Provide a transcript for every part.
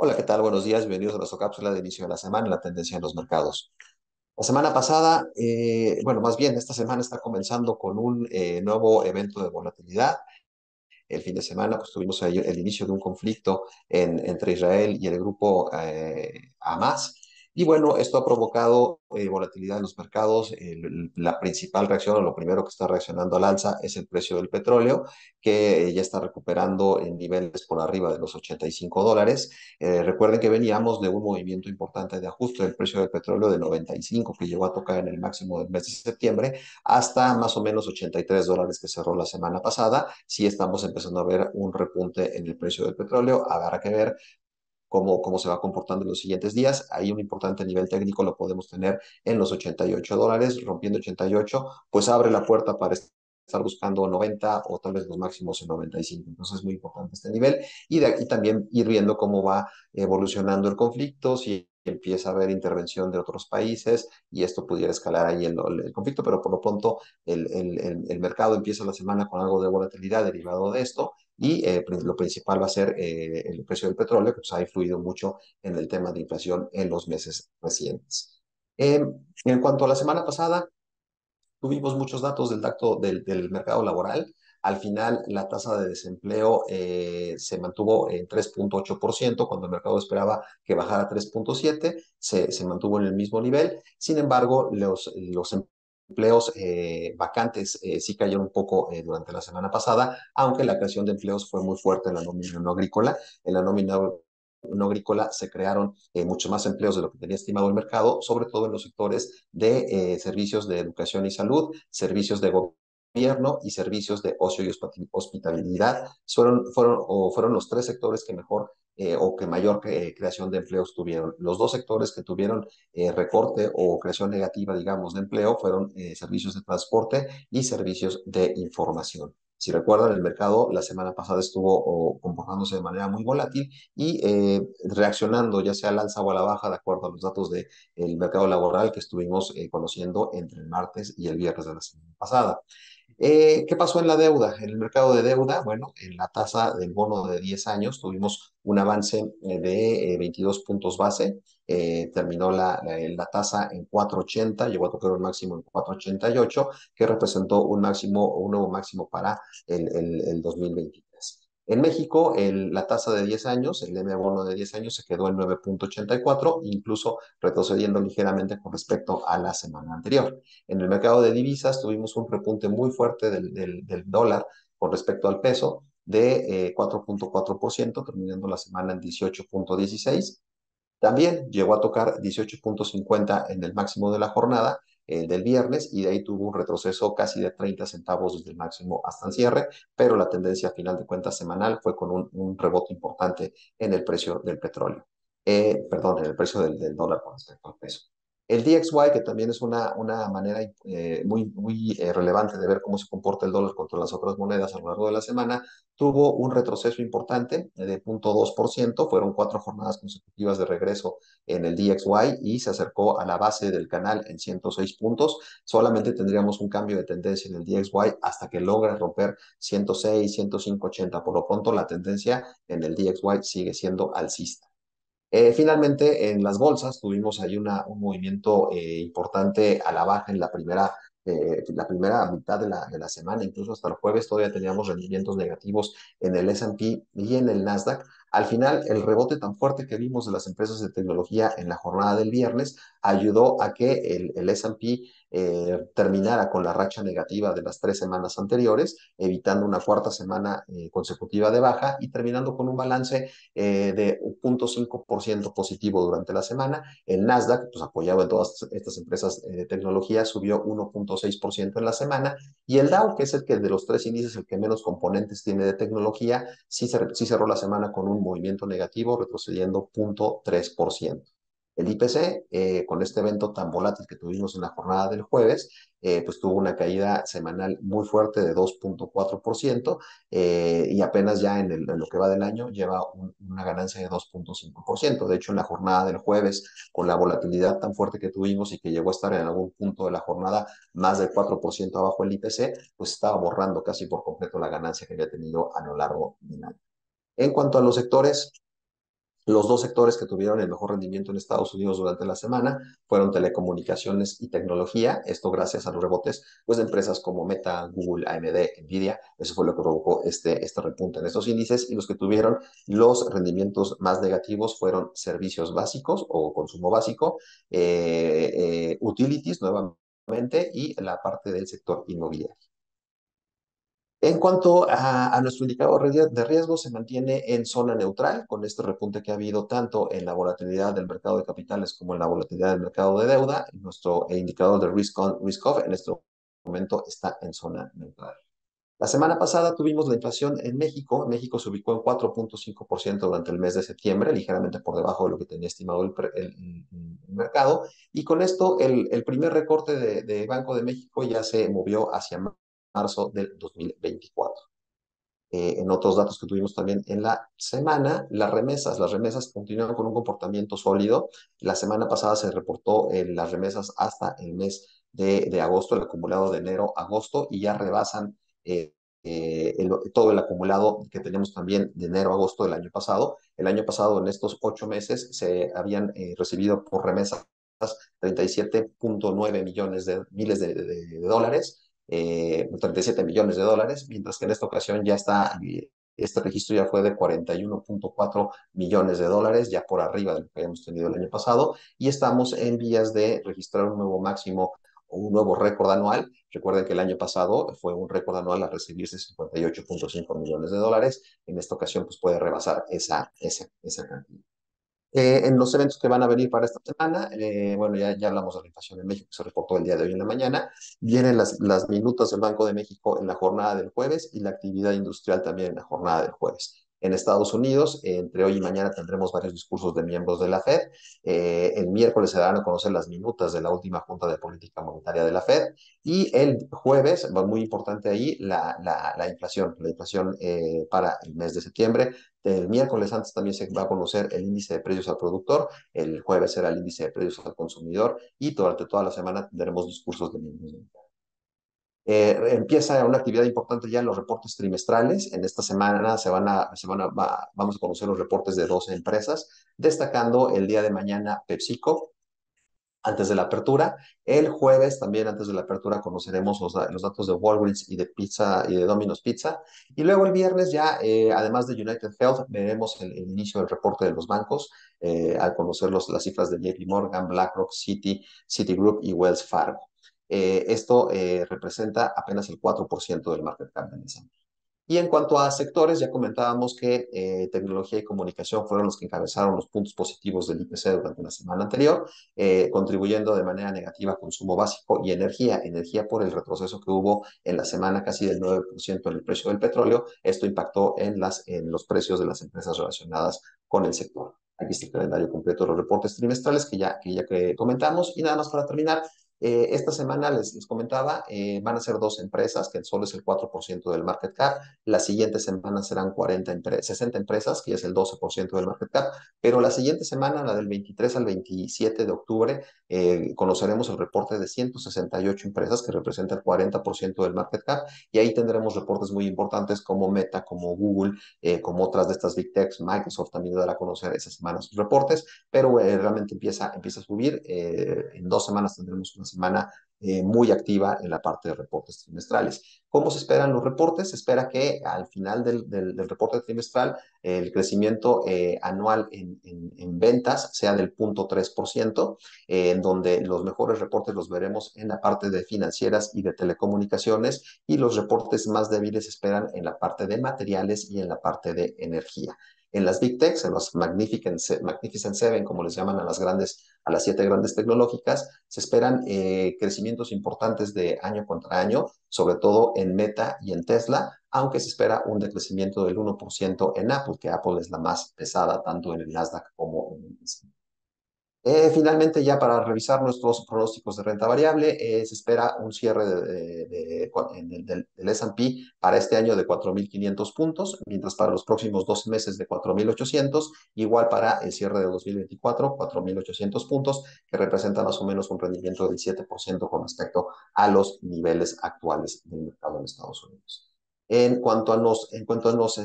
Hola, ¿qué tal? Buenos días, bienvenidos a nuestra cápsula de inicio de la semana, la tendencia en los mercados. La semana pasada, bueno, más bien esta semana está comenzando con un nuevo evento de volatilidad. El fin de semana pues, tuvimos ahí el inicio de un conflicto entre Israel y el grupo Hamas. Y bueno, esto ha provocado volatilidad en los mercados. La principal reacción o lo primero que está reaccionando al alza es el precio del petróleo, que ya está recuperando en niveles por arriba de los $85. Recuerden que veníamos de un movimiento importante de ajuste del precio del petróleo de 95, que llegó a tocar en el máximo del mes de septiembre, hasta más o menos $83 que cerró la semana pasada. Sí estamos empezando a ver un repunte en el precio del petróleo. Habrá que ver cómo se va comportando en los siguientes días. Ahí un importante nivel técnico lo podemos tener en los $88, rompiendo 88, pues abre la puerta para estar buscando 90 o tal vez los máximos en 95. Entonces es muy importante este nivel y de aquí también ir viendo cómo va evolucionando el conflicto, si empieza a haber intervención de otros países y esto pudiera escalar ahí el conflicto, pero por lo pronto el mercado empieza la semana con algo de volatilidad derivado de esto y lo principal va a ser el precio del petróleo, que pues, ha influido mucho en el tema de inflación en los meses recientes. En cuanto a la semana pasada, tuvimos muchos datos del mercado laboral. Al final, la tasa de desempleo se mantuvo en 3,8%, cuando el mercado esperaba que bajara a 3,7%, se mantuvo en el mismo nivel. Sin embargo, los empleos vacantes sí cayeron un poco durante la semana pasada, aunque la creación de empleos fue muy fuerte en la nómina no agrícola. En la nómina no agrícola se crearon mucho más empleos de lo que tenía estimado el mercado, sobre todo en los sectores de servicios de educación y salud, servicios de gobierno y servicios de ocio y hospitalidad. Fueron los tres sectores que mejor o que mayor creación de empleos tuvieron. Los dos sectores que tuvieron recorte o creación negativa, digamos, de empleo fueron servicios de transporte y servicios de información. Si recuerdan, el mercado la semana pasada estuvo comportándose de manera muy volátil y reaccionando ya sea al alza o a la baja de acuerdo a los datos del mercado laboral que estuvimos conociendo entre el martes y el viernes de la semana pasada. ¿Qué pasó en la deuda? En el mercado de deuda, bueno, en la tasa del bono de 10 años tuvimos un avance de 22 puntos base. Terminó la tasa en 4,80, llegó a tocar un máximo en 4,88, que representó un nuevo máximo para el 2023. En México, la tasa de 10 años, el M bono de 10 años se quedó en 9,84, incluso retrocediendo ligeramente con respecto a la semana anterior. En el mercado de divisas tuvimos un repunte muy fuerte del dólar con respecto al peso de 4,4%, terminando la semana en 18,16. También llegó a tocar 18,50 en el máximo de la jornada del viernes y de ahí tuvo un retroceso casi de 30 centavos desde el máximo hasta el cierre, pero la tendencia a final de cuentas semanal fue con un rebote importante en el precio del petróleo. Perdón, en el precio del dólar con respecto al peso. El DXY, que también es una manera muy relevante de ver cómo se comporta el dólar contra las otras monedas a lo largo de la semana, tuvo un retroceso importante de 0,2%. Fueron 4 jornadas consecutivas de regreso en el DXY y se acercó a la base del canal en 106 puntos. Solamente tendríamos un cambio de tendencia en el DXY hasta que logre romper 106, 105,80. Por lo pronto, la tendencia en el DXY sigue siendo alcista. Finalmente, en las bolsas tuvimos ahí un movimiento importante a la baja en la primera mitad de la semana, incluso hasta el jueves todavía teníamos rendimientos negativos en el S&P y en el Nasdaq. Al final, el rebote tan fuerte que vimos de las empresas de tecnología en la jornada del viernes ayudó a que el S&P terminara con la racha negativa de las 3 semanas anteriores, evitando una cuarta semana consecutiva de baja y terminando con un balance de 0,5% positivo durante la semana. El Nasdaq, pues apoyado en todas estas empresas de tecnología, subió 1,6% en la semana. Y el Dow, que es el que de los tres índices, el que menos componentes tiene de tecnología, sí cerró la semana con un movimiento negativo, retrocediendo 0,3%. El IPC, con este evento tan volátil que tuvimos en la jornada del jueves, pues tuvo una caída semanal muy fuerte de 2,4%, y apenas ya en lo que va del año lleva una ganancia de 2,5%. De hecho, en la jornada del jueves, con la volatilidad tan fuerte que tuvimos y que llegó a estar en algún punto de la jornada más del 4% abajo el IPC, pues estaba borrando casi por completo la ganancia que había tenido a lo largo del año. En cuanto a los sectores Los dos sectores que tuvieron el mejor rendimiento en Estados Unidos durante la semana fueron telecomunicaciones y tecnología, esto gracias a los rebotes pues, de empresas como Meta, Google, AMD, Nvidia, eso fue lo que provocó este repunte en estos índices, y los que tuvieron los rendimientos más negativos fueron servicios básicos o consumo básico, utilities nuevamente y la parte del sector inmobiliario. En cuanto a nuestro indicador de riesgo, se mantiene en zona neutral con este repunte que ha habido tanto en la volatilidad del mercado de capitales como en la volatilidad del mercado de deuda. Nuestro indicador de risk off en este momento está en zona neutral. La semana pasada tuvimos la inflación en México. México se ubicó en 4.5% durante el mes de septiembre, ligeramente por debajo de lo que tenía estimado el mercado. Y con esto, el primer recorte de Banco de México ya se movió hacia marzo del 2024. En otros datos que tuvimos también en la semana, las remesas continúan con un comportamiento sólido. La semana pasada se reportó las remesas hasta el mes de agosto, el acumulado de enero-agosto, y ya rebasan todo el acumulado que tenemos también de enero-agosto del año pasado. El año pasado, en estos 8 meses, se habían recibido por remesas 37.9 millones de miles de dólares, 37 millones de dólares, mientras que en esta ocasión ya está, este registro ya fue de 41.4 millones de dólares, ya por arriba de lo que habíamos tenido el año pasado, y estamos en vías de registrar un nuevo máximo o un nuevo récord anual. Recuerden que el año pasado fue un récord anual al recibirse 58.5 millones de dólares. En esta ocasión, pues puede rebasar esa cantidad. En los eventos que van a venir para esta semana, bueno, ya hablamos de la inflación en México, que se reportó el día de hoy en la mañana. Vienen las minutas del Banco de México en la jornada del jueves y la actividad industrial también en la jornada del jueves. En Estados Unidos, entre hoy y mañana tendremos varios discursos de miembros de la Fed. El miércoles se darán a conocer las minutas de la última Junta de Política Monetaria de la Fed. Y el jueves, va muy importante ahí, la inflación para el mes de septiembre. El miércoles antes también se va a conocer el índice de precios al productor, el jueves será el índice de precios al consumidor y durante toda la semana tendremos discursos de miembros. Empieza una actividad importante ya en los reportes trimestrales. En esta semana vamos a conocer los reportes de 12 empresas, destacando el día de mañana PepsiCo, antes de la apertura. El jueves también antes de la apertura conoceremos los datos de Walgreens y de Pizza y de Domino's Pizza. Y luego el viernes ya, además de United Health, veremos el inicio del reporte de los bancos al conocer las cifras de JP Morgan, BlackRock, Citigroup y Wells Fargo. Esto representa apenas el 4% del market cap de Nissan. Y en cuanto a sectores, ya comentábamos que tecnología y comunicación fueron los que encabezaron los puntos positivos del IPC durante la semana anterior, contribuyendo de manera negativa a consumo básico y energía. Energía por el retroceso que hubo en la semana casi del 9% en el precio del petróleo. Esto impactó en los precios de las empresas relacionadas con el sector. Aquí está el calendario completo de los reportes trimestrales que comentamos. Y nada más para terminar, esta semana les comentaba, van a ser dos empresas, que solo es el 4% del market cap. La siguiente semana serán 60 empresas, que es el 12% del market cap, pero la siguiente semana, la del 23 al 27 de octubre, conoceremos el reporte de 168 empresas, que representa el 40% del market cap, y ahí tendremos reportes muy importantes como Meta, como Google, como otras de estas Big Techs. Microsoft también dará a conocer esa semana sus reportes, pero realmente empieza a subir. En 2 semanas tendremos una semana muy activa en la parte de reportes trimestrales. ¿Cómo se esperan los reportes? Se espera que al final del reporte trimestral el crecimiento anual en ventas sea del 0.3%, en donde los mejores reportes los veremos en la parte de financieras y de telecomunicaciones, y los reportes más débiles se esperan en la parte de materiales y en la parte de energía. En las Big Techs, en los Magnificent Seven, como les llaman a las 7 grandes tecnológicas, se esperan crecimientos importantes de año contra año, sobre todo en Meta y en Tesla, aunque se espera un decrecimiento del 1% en Apple, que Apple es la más pesada tanto en el Nasdaq como en el S&P. Finalmente, ya para revisar nuestros pronósticos de renta variable, se espera un cierre del S&P para este año de 4.500 puntos, mientras para los próximos 12 meses de 4.800, igual para el cierre de 2024, 4.800 puntos, que representa más o menos un rendimiento del 7% con respecto a los niveles actuales del mercado en Estados Unidos. En cuanto a los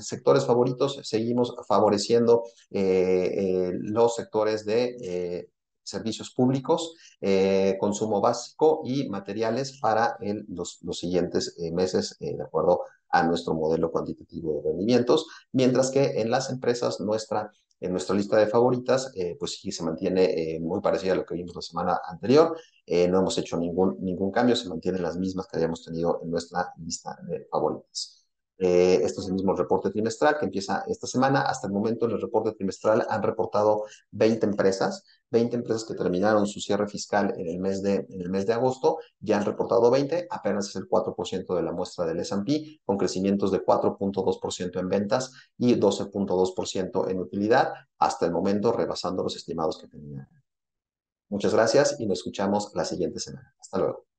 sectores favoritos, seguimos favoreciendo los sectores de servicios públicos, consumo básico y materiales para los siguientes meses, de acuerdo a nuestro modelo cuantitativo de rendimientos, mientras que en las empresas en nuestra lista de favoritas, pues sí se mantiene muy parecida a lo que vimos la semana anterior. No hemos hecho ningún cambio, se mantienen las mismas que habíamos tenido en nuestra lista de favoritas. Esto es el mismo reporte trimestral que empieza esta semana. Hasta el momento en el reporte trimestral han reportado 20 empresas que terminaron su cierre fiscal en el mes de agosto, ya han reportado 20, apenas es el 4% de la muestra del S&P, con crecimientos de 4.2% en ventas y 12.2% en utilidad, hasta el momento rebasando los estimados que tenían. Muchas gracias y nos escuchamos la siguiente semana. Hasta luego.